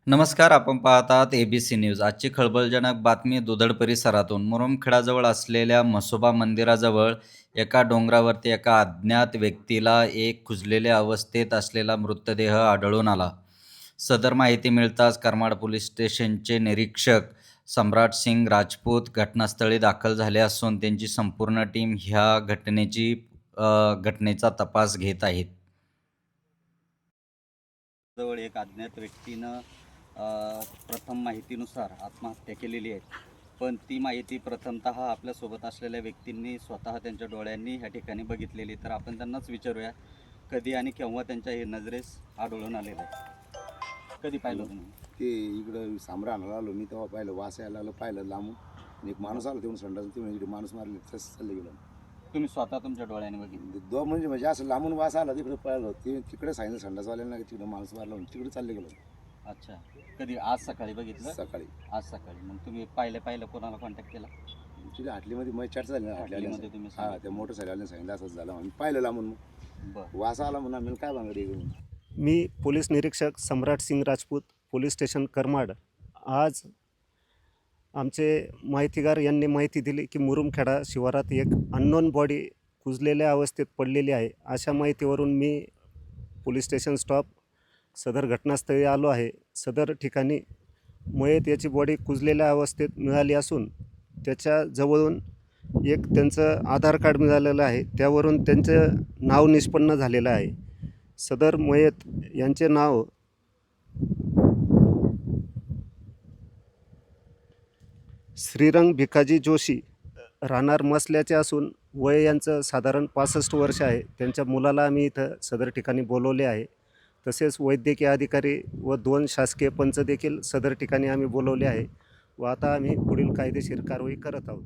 नमस्कार. आपण पाहत आहात ABC न्यूज. आजची खळबळजनक बातमी दुधड परिसरातून. मुरुमखेडाजवळ असलेल्या म्हसोबा मंदिराजवळ एका डोंगरावरती एका अज्ञात व्यक्तीला एक कुजलेल्या अवस्थेत असलेला मृतदेह आढळून आला. सदर माहिती मिळताच करमाड पोलीस स्टेशनचे निरीक्षक सम्राट सिंग राजपूत घटनास्थळी दाखल झाले असून त्यांची संपूर्ण टीम ह्या घटनेचा तपास घेत आहेत. जवळ एक अज्ञात व्यक्तीनं प्रथम माहितीनुसार आत्महत्या केलेली आहे, पण ती माहिती प्रथमतः आपल्यासोबत असलेल्या व्यक्तींनी स्वतः त्यांच्या डोळ्यांनी ह्या ठिकाणी बघितलेली. तर आपण त्यांनाच विचारूया कधी आणि केव्हा त्यांच्या हे नजरेस आढळून आलेलं आहे. कधी पाहिलं तुम्ही? ते इकडं सांभराला आलो मी, तेव्हा पाहिलं वास यायला लागलं, पाहिलं लांबून आणि एक माणूस आला तेवढून संडास, ते इकडे माणूस मारले तसं चाललं गेलं. तुम्ही स्वतः तुमच्या डोळ्याने बघितलं? म्हणजे असं लांबून वास आला, तिकडे पाहिलं, ते तिकडे सांगितलं संडासवाल्यांना, तिकडे माणूस मारला तिकडे चालले गेलो. अच्छा, कधी आज सकाळी बघितलं? सकाळी. आज सकाळी. मग तुम्ही पाहिलं कोणाला कॉन्टॅक्ट केला? तिथे हाटलीमध्ये मग चर्चा झाली ना, हाटलीमध्ये तुम्ही हां, त्या मोटरसायकलने सांगितलं असंच झालं. आम्ही पाहिलं लांबून, मग बरं. वास आला म्हणून आम्ही काय बांगडी. मी पोलीस निरीक्षक सम्राट सिंग राजपूत, पोलीस स्टेशन करमाड. आज आमचे माहितीगार यांनी माहिती दिली की मुरुमखेडा शिवारात एक अननोन बॉडी कुजलेल्या अवस्थेत पडलेली आहे. अशा माहितीवरून मी पोलीस स्टेशन स्टॉप सदर घटनास्थळी आलो आहे. सदर ठिकाणी मयत याची बॉडी कुजलेल्या अवस्थेत मिळाली असून त्याच्या जवळून एक त्यांचं आधार कार्ड मिळालेलं आहे, त्यावरून त्यांचं नाव निष्पन्न झालेलं आहे. सदर मयत यांचे नाव श्रीरंग भिकाजी जोशी, राहणार मसल्याचे असून वय यांचं साधारण 65 वर्ष आहे. त्यांच्या मुलाला आम्ही इथं सदर ठिकाणी बोलवले आहे. तसेच वैद्यकीय अधिकारी व 2 शासकीय पंच देखील सदर ठिकाणी आम्ही बोलवले आहे व आता आम्ही पुढील कायदेशीर कारवाई करत आहोत.